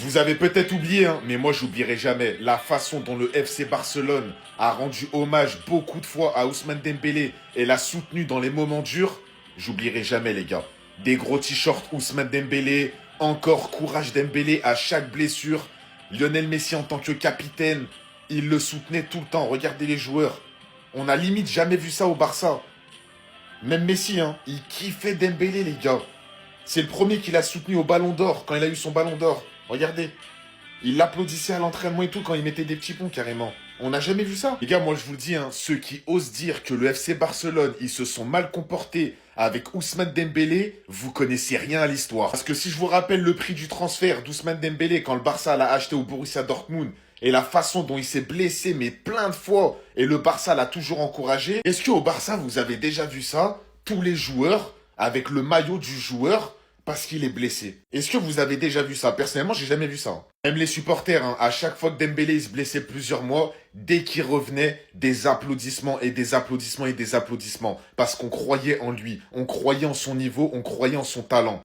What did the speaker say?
Vous avez peut-être oublié, hein, mais moi j'oublierai jamais la façon dont le FC Barcelone a rendu hommage beaucoup de fois à Ousmane Dembélé et l'a soutenu dans les moments durs. J'oublierai jamais les gars. Des gros t-shirts Ousmane Dembélé, encore courage Dembélé à chaque blessure. Lionel Messi en tant que capitaine, il le soutenait tout le temps. Regardez les joueurs. On a limite jamais vu ça au Barça. Même Messi, hein, il kiffait Dembélé les gars. C'est le premier qui l'a soutenu au Ballon d'Or, quand il a eu son Ballon d'Or. Regardez. Il l'applaudissait à l'entraînement et tout quand il mettait des petits ponts carrément. On n'a jamais vu ça. Les gars, moi je vous le dis, hein, ceux qui osent dire que le FC Barcelone, ils se sont mal comportés avec Ousmane Dembélé, vous connaissez rien à l'histoire. Parce que si je vous rappelle le prix du transfert d'Ousmane Dembélé quand le Barça l'a acheté au Borussia Dortmund et la façon dont il s'est blessé mais plein de fois et le Barça l'a toujours encouragé, est-ce qu'au Barça vous avez déjà vu ça? Tous les joueurs avec le maillot du joueur parce qu'il est blessé. Est-ce que vous avez déjà vu ça? Personnellement, j'ai jamais vu ça. Hein. Même les supporters, hein, à chaque fois que Dembélé il se blessait plusieurs mois, dès qu'il revenait, des applaudissements et des applaudissements et des applaudissements. Parce qu'on croyait en lui, on croyait en son niveau, on croyait en son talent.